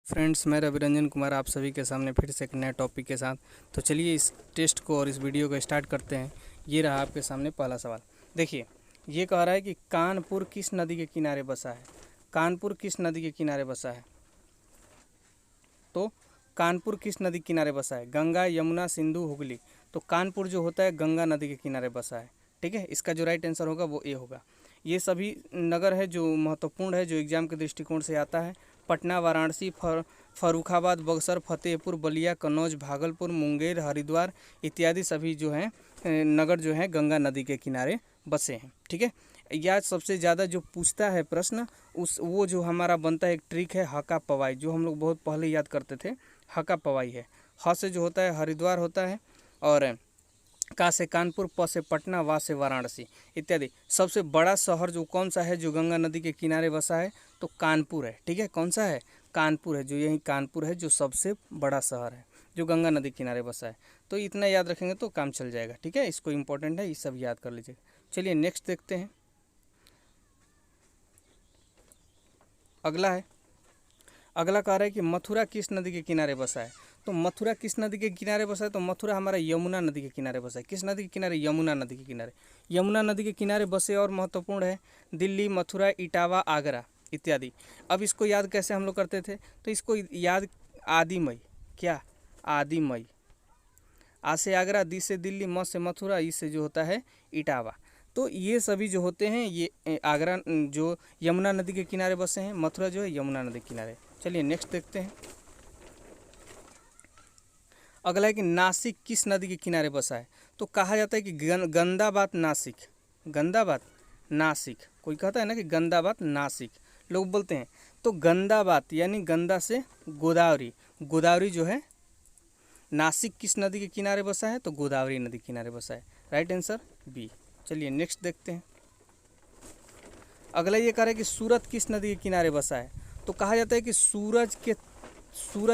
Friends, मैं रवि रंजन कुमार आप सभी के सामने फिर से एक नए टॉपिक के साथ। तो चलिए इस टेस्ट को और इस वीडियो को स्टार्ट करते हैं। ये रहा आपके सामने पहला सवाल। देखिए, ये कह रहा है कि कानपुर किस नदी के किनारे बसा है। कानपुर किस नदी के किनारे बसा है? तो कानपुर किस नदी के किनारे बसा है? गंगा, यमुना, सिंधु, हुगली। तो कानपुर जो होता है गंगा नदी के किनारे बसा है। ठीक है, इसका जो राइट आंसर होगा वो ए होगा। ये सभी नगर है जो महत्वपूर्ण है, जो एग्जाम के दृष्टिकोण से आता है। पटना, वाराणसी, फर्रुखाबाद, बक्सर, फतेहपुर, बलिया, कन्नौज, भागलपुर, मुंगेर, हरिद्वार इत्यादि सभी जो हैं नगर जो हैं गंगा नदी के किनारे बसे हैं। ठीक है, या सबसे ज़्यादा जो पूछता है प्रश्न वो जो हमारा बनता है एक ट्रिक है हका पवाई, जो हम लोग बहुत पहले याद करते थे। हका पवाई है। ह से जो होता है हरिद्वार होता है, और का से कानपुर, प से पटना, वा से वाराणसी इत्यादि। सबसे बड़ा शहर जो कौन सा है जो गंगा नदी के किनारे बसा है? तो कानपुर है। ठीक है, कौन सा है? कानपुर है। जो यही कानपुर है जो सबसे बड़ा शहर है जो गंगा नदी के किनारे बसा है। तो इतना याद रखेंगे तो काम चल जाएगा। ठीक है, इसको इम्पोर्टेंट है, ये सब याद कर लीजिए। चलिए नेक्स्ट देखते हैं। अगला कह रहा है कि मथुरा किस नदी के किनारे बसा है। तो मथुरा किस नदी के किनारे बसा है? तो मथुरा हमारा यमुना नदी के किनारे बसा है। किस नदी के किनारे? यमुना नदी के किनारे। यमुना नदी के किनारे बसे और महत्वपूर्ण है दिल्ली, मथुरा, इटावा, आगरा इत्यादि। अब इसको याद कैसे हम लोग करते थे? तो इसको याद आदि मई। क्या? आदि मई। आ से आगरा, दी से दिल्ली, म से मथुरा, ई से जो होता है इटावा। तो ये सभी जो होते हैं ये आगरा जो यमुना नदी के किनारे बसे हैं। मथुरा जो है यमुना नदी के किनारे। चलिए नेक्स्ट देखते हैं। अगला है कि नासिक किस नदी के किनारे बसा है। तो कहा जाता है कि गंदाबाद नासिक। गंदाबाद नासिक। कोई कहता है ना कि गंदाबाद नासिक, लोग बोलते हैं। तो गंदाबाद यानी गंदा से गोदावरी। गोदावरी जो है नासिक किस नदी के किनारे बसा है? तो गोदावरी नदी के किनारे बसा है। Right answer B. चलिए नेक्स्ट देखते हैं। अगला ये कह रहा है कि सूरत किस नदी के किनारे बसा है। तो कहा जाता है कि सूरज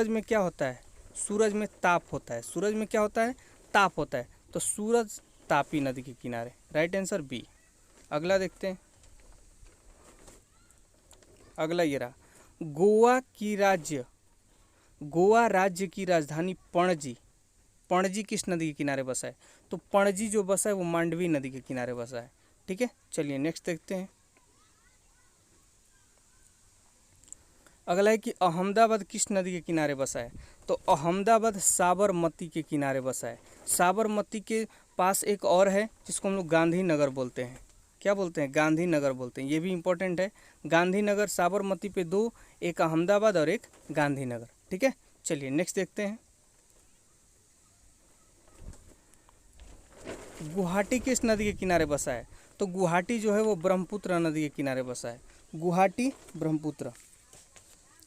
में क्या होता है? सूरज में ताप होता है। सूरज में क्या होता है? ताप होता है। तो सूरज तापी नदी के किनारे। Right answer B. अगला देखते हैं। अगला ये रहा, गोवा राज्य की राजधानी पणजी। पणजी किस नदी के किनारे बसा है? तो पणजी जो बसा है वो मांडवी नदी के किनारे बसा है। ठीक है, चलिए नेक्स्ट देखते हैं। अगला है कि अहमदाबाद किस नदी के किनारे बसा है। तो अहमदाबाद साबरमती के किनारे बसा है। साबरमती के पास एक और है जिसको हम लोग गांधी नगर बोलते हैं। क्या बोलते हैं? गांधी नगर बोलते हैं। ये भी इंपॉर्टेंट है। गांधी नगर, साबरमती पे दो, एक अहमदाबाद और एक गांधी नगर। ठीक है, चलिए नेक्स्ट देखते हैं। गुवाहाटी किस नदी के किनारे बसा है? तो गुवाहाटी जो है वो ब्रह्मपुत्र नदी के किनारे बसा है। गुवाहाटी ब्रह्मपुत्र।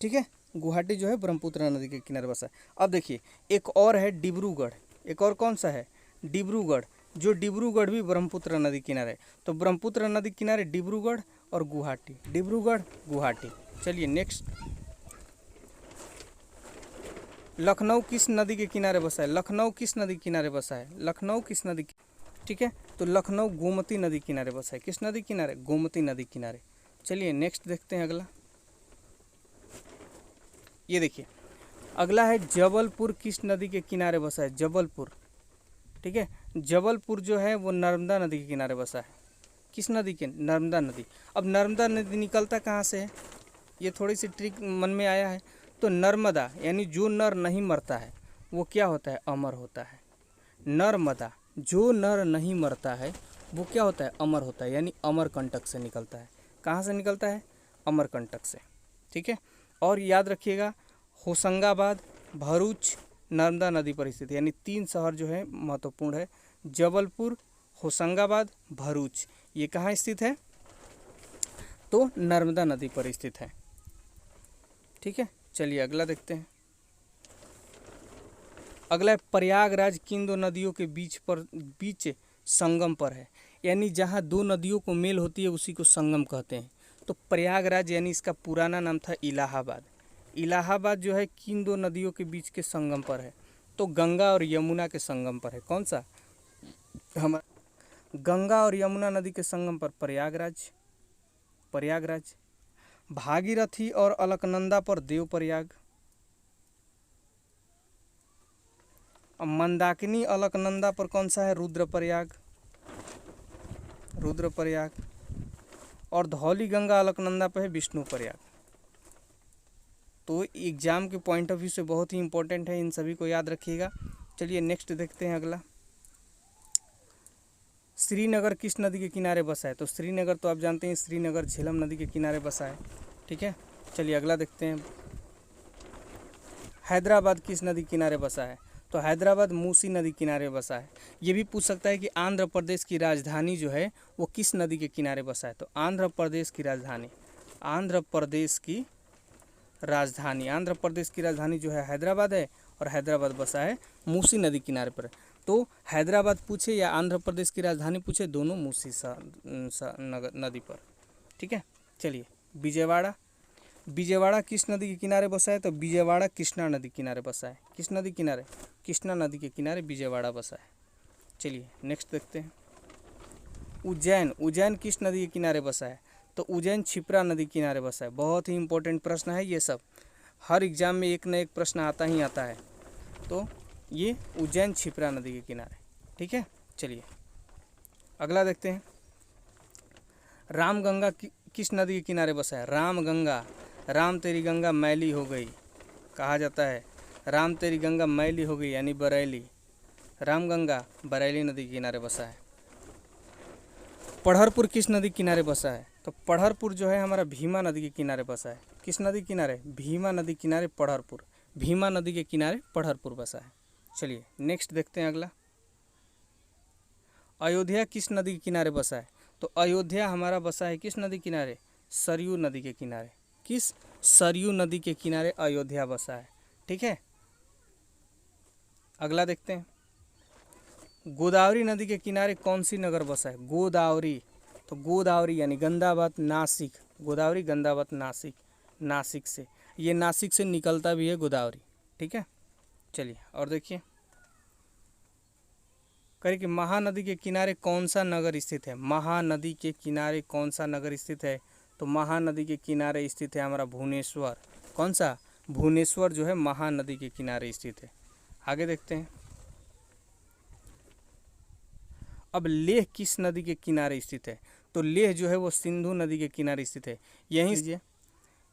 ठीक है, गुवाहाटी जो है ब्रह्मपुत्र नदी के किनारे बसा है। अब देखिए एक और है डिब्रूगढ़। एक और कौन सा है? डिब्रूगढ़। जो डिब्रूगढ़ भी ब्रह्मपुत्र नदी किनारे। तो ब्रह्मपुत्र नदी किनारे डिब्रूगढ़ और गुवाहाटी। डिब्रूगढ़, गुवाहाटी। चलिए नेक्स्ट। लखनऊ किस नदी के किनारे बसा है? लखनऊ किस नदी के किनारे बसा है? लखनऊ किस नदी? ठीक है, तो लखनऊ गोमती नदी किनारे बसा है। किस नदी किनारे? गोमती नदी किनारे। चलिए नेक्स्ट देखते हैं। अगला ये देखिए, अगला है जबलपुर किस नदी के किनारे बसा है? जबलपुर। ठीक है, जबलपुर जो है वो नर्मदा नदी के किनारे बसा है। किस नदी के? नर्मदा नदी। अब नर्मदा नदी निकलता कहाँ से है? ये थोड़ी सी ट्रिक मन में आया है। तो नर्मदा यानी जो नर नहीं मरता है वो क्या होता है? अमर होता है। नर्मदा, जो नर नहीं मरता है वो क्या होता है? अमर होता है, यानी अमरकंटक से निकलता है। कहाँ से निकलता है? अमरकंटक से। ठीक है, और याद रखिएगा होशंगाबाद, भरूच नर्मदा नदी पर स्थित है। यानी तीन शहर जो है महत्वपूर्ण है। जबलपुर, होशंगाबाद, भरूच। ये कहाँ स्थित है? तो नर्मदा नदी पर स्थित है। ठीक है, चलिए अगला देखते हैं। अगला है प्रयागराज किन दो नदियों के बीच संगम पर है। यानी जहाँ दो नदियों को मेल होती है उसी को संगम कहते हैं। तो प्रयागराज यानी इसका पुराना नाम था इलाहाबाद। इलाहाबाद जो है किन दो नदियों के बीच के संगम पर है? तो गंगा और यमुना के संगम पर है। कौन सा? गंगा और यमुना नदी के संगम पर प्रयागराज। प्रयागराज। भागीरथी और अलकनंदा पर देवप्रयाग। अब मंदाकिनी अलकनंदा पर कौन सा है? रुद्रप्रयाग, रुद्रप्रयाग। और धौली गंगा अलकनंदा पर है विष्णुप्रयाग। तो एग्जाम के पॉइंट ऑफ व्यू से बहुत ही इंपॉर्टेंट है, इन सभी को याद रखिएगा। चलिए नेक्स्ट देखते हैं अगला। श्रीनगर किस नदी के किनारे बसा है? तो श्रीनगर तो आप जानते हैं, श्रीनगर झेलम नदी के किनारे बसा है। ठीक है, चलिए अगला देखते हैं। हैदराबाद किस नदी के किनारे बसा है? तो हैदराबाद मूसी नदी किनारे बसा है। ये भी पूछ सकता है कि आंध्र प्रदेश की राजधानी जो है वो किस नदी के किनारे बसा है? तो आंध्र प्रदेश की राजधानी, आंध्र प्रदेश की राजधानी जो है हैदराबाद है, और हैदराबाद बसा है मूसी नदी किनारे पर। तो हैदराबाद पूछे या आंध्र प्रदेश की राजधानी पूछे, दोनों मूसी नदी पर। ठीक है, चलिए विजयवाड़ा किस नदी के किनारे बसा है? तो विजयवाड़ा कृष्णा नदी के किनारे बसा है। किस नदी किनारे? कृष्णा नदी के किनारे विजयवाड़ा बसा है। चलिए नेक्स्ट देखते हैं। उज्जैन किस नदी के किनारे बसा है? तो उज्जैन क्षिप्रा नदी के किनारे बसा है। बहुत ही इंपॉर्टेंट प्रश्न है ये सब, हर एग्जाम में एक न एक प्रश्न आता ही आता है। तो ये उज्जैन क्षिप्रा नदी के किनारे। ठीक है, चलिए अगला देखते हैं। रामगंगा किस नदी के किनारे बसा है? रामगंगा, राम तेरी गंगा मैली हो गई कहा जाता है। राम तेरी गंगा मैली हो गई यानी बरेली। रामगंगा बरेली नदी के किनारे बसा है। पढ़रपुर किस नदी के किनारे बसा है? तो पढ़रपुर जो है हमारा भीमा नदी के किनारे बसा है। किस नदी के किनारे? भीमा नदी के किनारे पढ़रपुर, भीमा नदी के किनारे पढ़रपुर बसा है। चलिए नेक्स्ट देखते हैं अगला। अयोध्या किस नदी के किनारे बसा है? तो अयोध्या हमारा बसा है किस नदी किनारे? सरयू नदी के किनारे। किस? सरयू नदी के किनारे अयोध्या बसा है। ठीक है, अगला देखते हैं। गोदावरी नदी के किनारे कौन सी नगर बसा है? गोदावरी, तो गोदावरी यानी गंगावत नासिक, गोदावरी गंगावत नासिक, नासिक से, ये नासिक से निकलता भी है गोदावरी। ठीक है, चलिए और देखिए। करिए कि महानदी के किनारे कौन सा नगर स्थित है? महानदी के किनारे कौन सा नगर स्थित है? तो महानदी के किनारे स्थित है हमारा भुवनेश्वर। कौन सा? भुवनेश्वर जो है महानदी के किनारे स्थित है। आगे देखते हैं। अब लेह किस नदी के किनारे स्थित है? तो लेह जो है वो सिंधु नदी के किनारे स्थित है। यहीं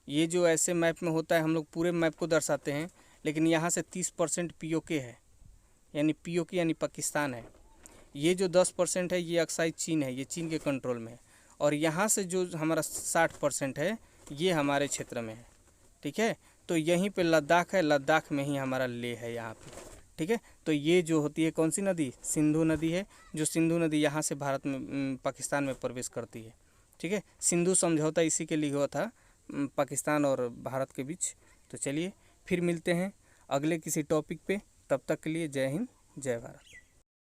ये जो ऐसे मैप में होता है, हम लोग पूरे मैप को दर्शाते हैं, लेकिन यहाँ से 30% पीओके है, यानी पीओके यानी पाकिस्तान है। ये जो 10% है ये अक्साई चीन है, ये चीन के कंट्रोल में है। और यहाँ से जो हमारा 60% है ये हमारे क्षेत्र में है। ठीक है, तो यहीं पे लद्दाख है, लद्दाख में ही हमारा लेह है यहाँ पे। ठीक है, तो ये जो होती है कौन सी नदी? सिंधु नदी है, जो सिंधु नदी यहाँ से भारत में पाकिस्तान में प्रवेश करती है। ठीक है, सिंधु समझौता इसी के लिए हुआ था पाकिस्तान और भारत के बीच। तो चलिए फिर मिलते हैं अगले किसी टॉपिक पे, तब तक के लिए जय हिंद जय भारत।